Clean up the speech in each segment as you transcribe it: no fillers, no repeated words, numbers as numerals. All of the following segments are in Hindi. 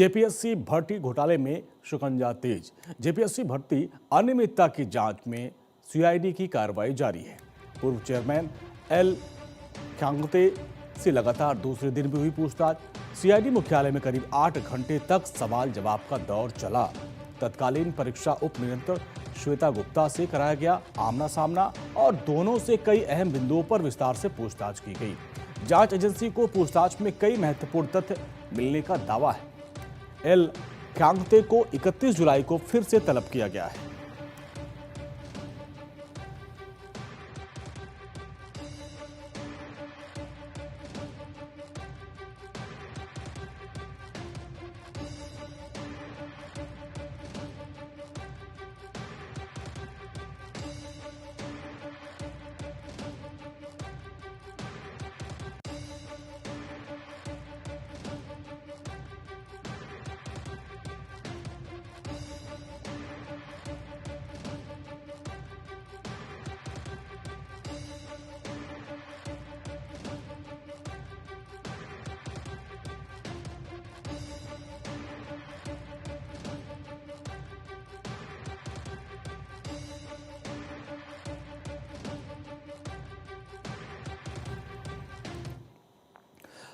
जेपीएससी भर्ती घोटाले में शिकंजा तेज। जेपीएससी भर्ती अनियमितता की जांच में सीआईडी की कार्रवाई जारी है। पूर्व चेयरमैन एल ख्यांगते से लगातार दूसरे दिन भी हुई पूछताछ। सीआईडी मुख्यालय में करीब 8 घंटे तक सवाल जवाब का दौर चला। तत्कालीन परीक्षा उप नियंत्रक श्वेता गुप्ता से कराया गया आमना सामना और दोनों से कई अहम बिंदुओं पर विस्तार से पूछताछ की गई। जांच एजेंसी को पूछताछ में कई महत्वपूर्ण तथ्य मिलने का दावा है। एल ख्यांगते को 31 जुलाई को फिर से तलब किया गया है।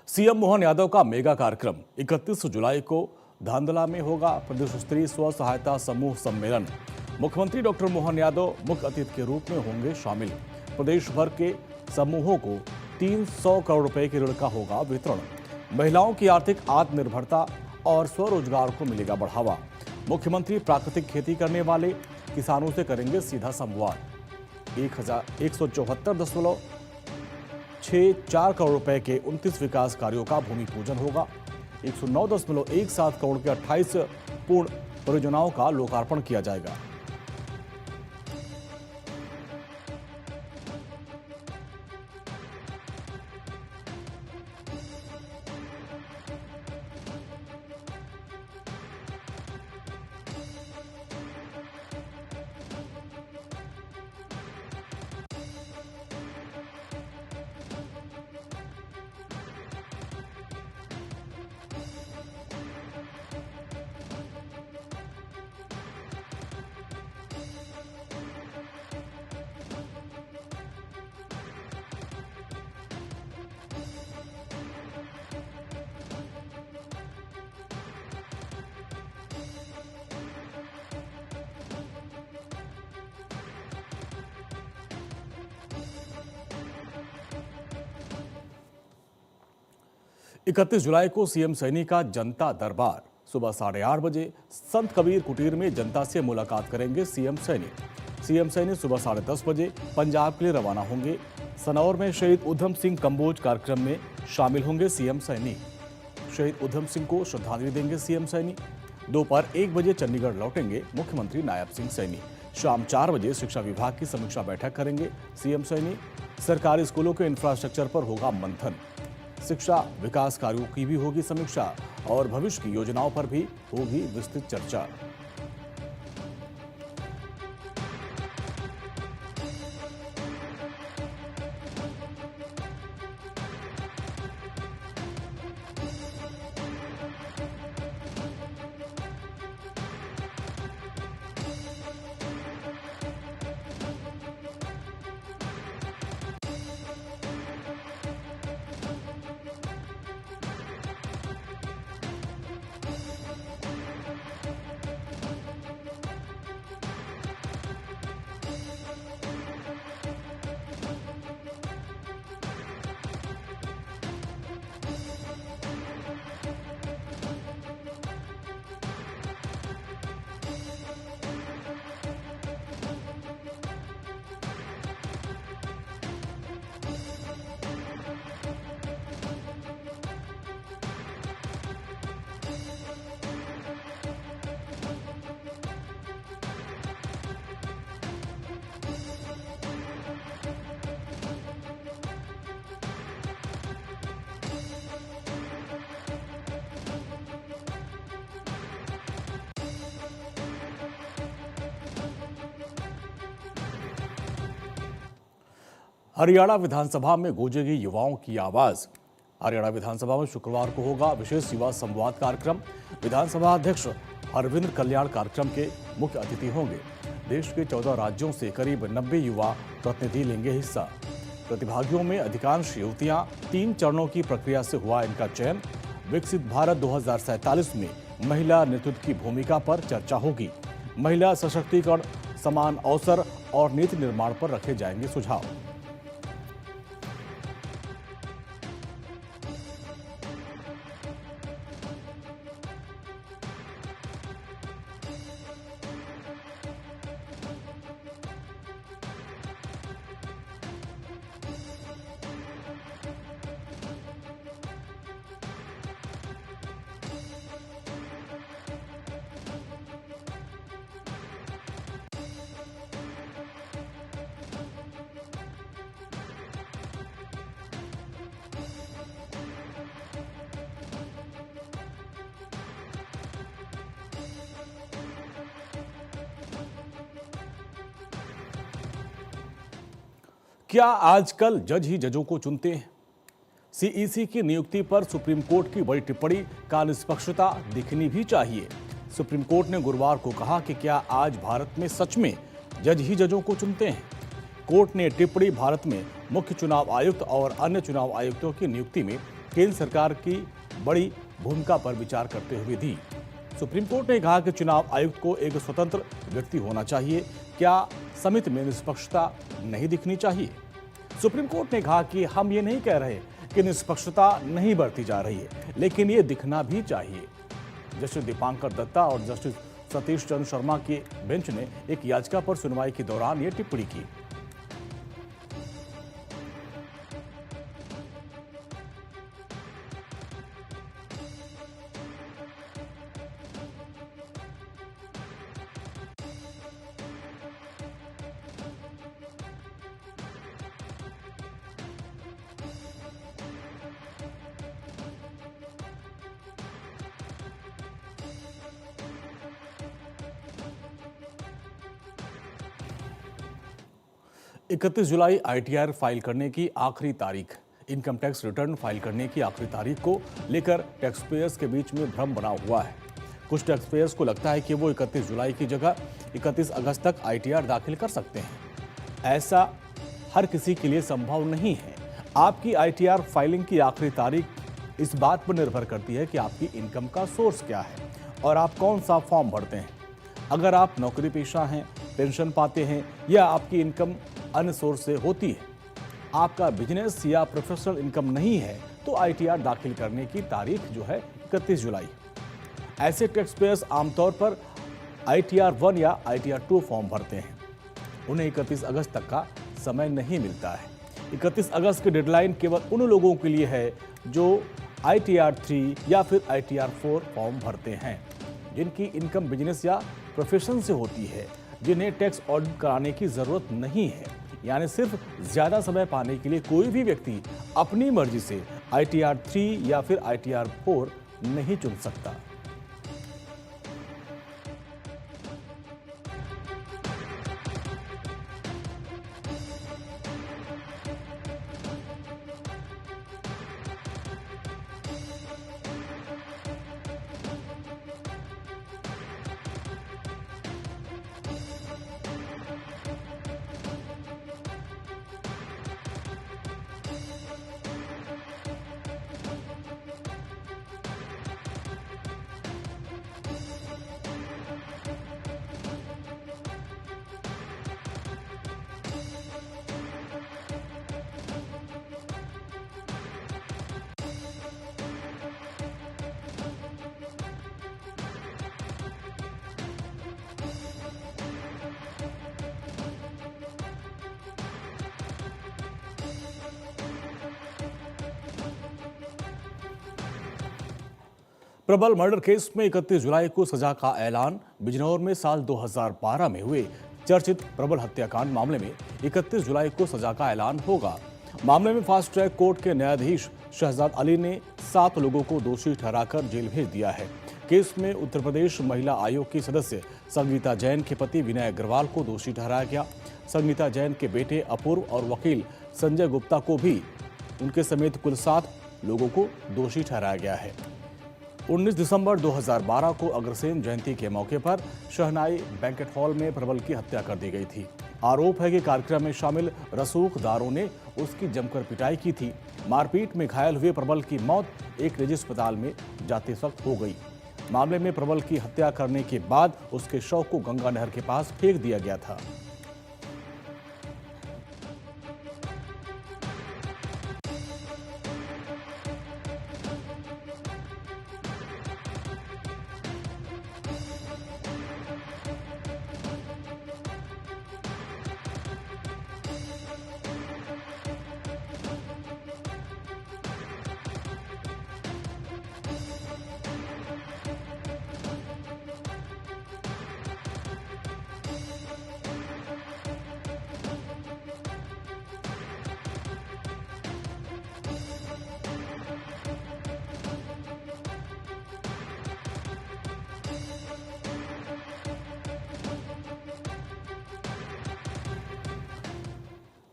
सीएम मोहन यादव का मेगा कार्यक्रम 31 जुलाई को धांधला में होगा। प्रदेश स्तरीय स्व सहायता समूह सम्मेलन। मुख्यमंत्री डॉक्टर मोहन यादव मुख्य अतिथि के रूप में होंगे शामिल। प्रदेश भर के समूहों को 300 करोड़ रुपए के ऋण का होगा वितरण। महिलाओं की आर्थिक आत्मनिर्भरता और स्वरोजगार को मिलेगा बढ़ावा। मुख्यमंत्री प्राकृतिक खेती करने वाले किसानों से करेंगे सीधा संवाद। 1,174 करोड़ रुपए के 29 विकास कार्यों का भूमि पूजन होगा। 109.17 करोड़ के 28 पूर्ण परियोजनाओं का लोकार्पण किया जाएगा। इकतीस जुलाई को सीएम सैनी का जनता दरबार। सुबह 8:30 बजे संत कबीर कुटीर में जनता से मुलाकात करेंगे सीएम सैनी। सीएम सैनी सुबह 10:30 बजे पंजाब के लिए रवाना होंगे। सनौर में शहीद उधम सिंह कंबोज कार्यक्रम में शामिल होंगे सीएम सैनी। शहीद उधम सिंह को श्रद्धांजलि देंगे सीएम सैनी। दोपहर 1 बजे चंडीगढ़ लौटेंगे मुख्यमंत्री नायब सिंह सैनी। शाम 4 बजे शिक्षा विभाग की समीक्षा बैठक करेंगे सीएम सैनी। सरकारी स्कूलों के इंफ्रास्ट्रक्चर पर होगा मंथन। शिक्षा विकास कार्यों की भी होगी समीक्षा और भविष्य की योजनाओं पर भी होगी विस्तृत चर्चा। हरियाणा विधानसभा में गूंजेगी युवाओं की आवाज। हरियाणा विधानसभा में शुक्रवार को होगा विशेष युवा संवाद कार्यक्रम। विधानसभा अध्यक्ष अरविंद कल्याण कार्यक्रम के मुख्य अतिथि होंगे। देश के 14 राज्यों से करीब 90 युवा प्रतिनिधि लेंगे हिस्सा। प्रतिभागियों में अधिकांश युवतियां। 3 चरणों की प्रक्रिया से हुआ इनका चयन। विकसित भारत 2047 में महिला नेतृत्व की भूमिका पर चर्चा होगी। महिला सशक्तिकरण, समान अवसर और नीति निर्माण पर रखे जाएंगे सुझाव। क्या आजकल जज ही जजों को चुनते हैं? सीईसी की नियुक्ति पर सुप्रीम कोर्ट की बड़ी टिप्पणी का निष्पक्षता दिखनी भी चाहिए। सुप्रीम कोर्ट ने गुरुवार को कहा कि क्या आज भारत में सच में जज ही जजों को चुनते हैं? कोर्ट ने टिप्पणी भारत में मुख्य चुनाव आयुक्त और अन्य चुनाव आयुक्तों की नियुक्ति में केंद्र सरकार की बड़ी भूमिका पर विचार करते हुए दी। सुप्रीम कोर्ट ने कहा कि चुनाव आयुक्त को एक स्वतंत्र व्यक्ति होना चाहिए। क्या समिति में निष्पक्षता नहीं दिखनी चाहिए? सुप्रीम कोर्ट ने कहा कि हम ये नहीं कह रहे कि निष्पक्षता नहीं बरती जा रही है, लेकिन ये दिखना भी चाहिए। जस्टिस दीपांकर दत्ता और जस्टिस सतीश चंद्र शर्मा के बेंच ने एक याचिका पर सुनवाई के दौरान ये टिप्पणी की। इकतीस जुलाई आईटीआर फाइल करने की आखिरी तारीख। इनकम टैक्स रिटर्न फाइल करने की आखिरी तारीख को लेकर टैक्स पेयर्स के बीच में भ्रम बना हुआ है। कुछ टैक्स पेयर्स को लगता है कि वो 31 जुलाई की जगह 31 अगस्त तक आईटीआर दाखिल कर सकते हैं। ऐसा हर किसी के लिए संभव नहीं है। आपकी आईटीआर फाइलिंग की आखिरी तारीख इस बात पर निर्भर करती है कि आपकी इनकम का सोर्स क्या है और आप कौन सा फॉर्म भरते हैं। अगर आप नौकरी पेशा हैं, पेंशन पाते हैं या आपकी इनकम अन्य सोर्स से होती है, आपका बिजनेस या प्रोफेशनल इनकम नहीं है, तो आईटीआर दाखिल करने की तारीख जो है 31 जुलाई। ऐसे टैक्स पेयर्स आमतौर पर आईटीआर 1 या आईटीआर 2 फॉर्म भरते हैं। उन्हें 31 अगस्त तक का समय नहीं मिलता है। 31 अगस्त की डेडलाइन केवल उन लोगों के लिए है जो आईटीआर 3 या फिर आईटीआर 4 फॉर्म भरते हैं, जिनकी इनकम बिजनेस या प्रोफेशन से होती है, जिन्हें टैक्स ऑडिट कराने की जरूरत नहीं है। यानी सिर्फ ज्यादा समय पाने के लिए कोई भी व्यक्ति अपनी मर्जी से आईटीआर 3 या फिर आईटीआर 4 नहीं चुन सकता। प्रबल मर्डर केस में 31 जुलाई को सजा का ऐलान। बिजनौर में साल 2012 में हुए चर्चित प्रबल हत्याकांड मामले में 31 जुलाई को सजा का ऐलान होगा। मामले में फास्ट ट्रैक कोर्ट के न्यायाधीश शहजाद अली ने 7 लोगों को दोषी ठहराकर जेल भेज दिया है। केस में उत्तर प्रदेश महिला आयोग की सदस्य संगीता जैन के पति विनय अग्रवाल को दोषी ठहराया गया। संगीता जैन के बेटे अपूर्व और वकील संजय गुप्ता को भी उनके समेत कुल 7 लोगों को दोषी ठहराया गया है। 19 दिसंबर 2012 को अग्रसेन जयंती के मौके पर शहनाई बैंकेट हॉल में प्रबल की हत्या कर दी गई थी। आरोप है कि कार्यक्रम में शामिल रसूखदारों ने उसकी जमकर पिटाई की थी। मारपीट में घायल हुए प्रबल की मौत एक निजी अस्पताल में जाते वक्त हो गई। मामले में प्रबल की हत्या करने के बाद उसके शव को गंगा नहर के पास फेंक दिया गया था।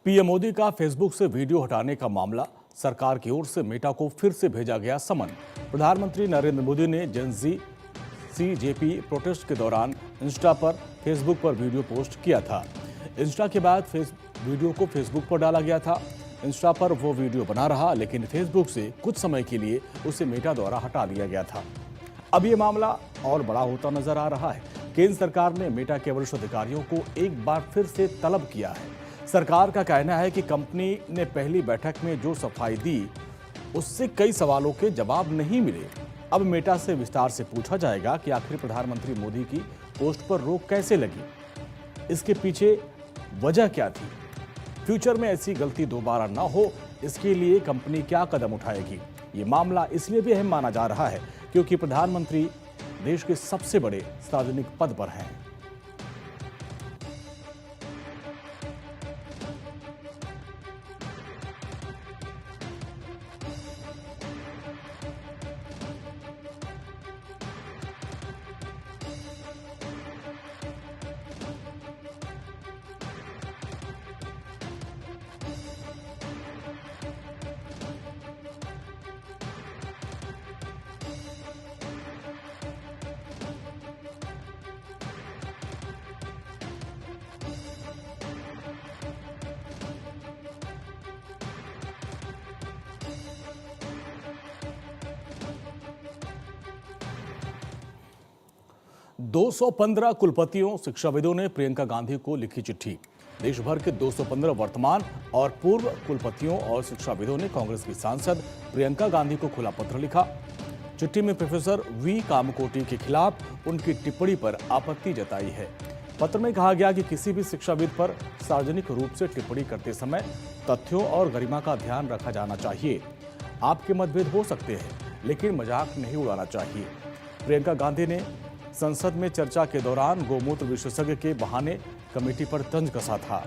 पीएम मोदी का फेसबुक से वीडियो हटाने का मामला, सरकार की ओर से मेटा को फिर से भेजा गया समन। प्रधानमंत्री नरेंद्र मोदी ने जेनजी सीजेपी प्रोटेस्ट के दौरान इंस्टा पर फेसबुक पर वीडियो पोस्ट किया था। इंस्टा के बाद वीडियो को फेसबुक पर डाला गया था। इंस्टा पर वो वीडियो बना रहा, लेकिन फेसबुक से कुछ समय के लिए उसे मेटा द्वारा हटा दिया गया था। अब ये मामला और बड़ा होता नजर आ रहा है। केंद्र सरकार ने मेटा के वरिष्ठ अधिकारियों को एक बार फिर से तलब किया है। सरकार का कहना है कि कंपनी ने पहली बैठक में जो सफाई दी, उससे कई सवालों के जवाब नहीं मिले। अब मेटा से विस्तार से पूछा जाएगा कि आखिर प्रधानमंत्री मोदी की पोस्ट पर रोक कैसे लगी, इसके पीछे वजह क्या थी। फ्यूचर में ऐसी गलती दोबारा ना हो, इसके लिए कंपनी क्या कदम उठाएगी। ये मामला इसलिए भी अहम माना जा रहा है क्योंकि प्रधानमंत्री देश के सबसे बड़े सार्वजनिक पद पर हैं। दो 215 कुलपतियों शिक्षाविदों ने प्रियंका गांधी को लिखी चिट्ठी। देश भर के 215 वर्तमान और पूर्व कुलपतियों और शिक्षाविदों ने कांग्रेस की सांसद प्रियंका गांधी को खुला पत्र लिखा। चिट्ठी में प्रोफेसर वी कामकोटी के खिलाफ उनकी टिप्पणी पर आपत्ति जताई है। पत्र में कहा गया कि किसी भी शिक्षाविद पर सार्वजनिक रूप से टिप्पणी करते समय तथ्यों और गरिमा का ध्यान रखा जाना चाहिए। आपके मतभेद हो सकते हैं, लेकिन मजाक नहीं उड़ाना चाहिए। प्रियंका गांधी ने संसद में चर्चा के दौरान गोमूत्र विशेषज्ञ के बहाने कमेटी पर तंज कसा था।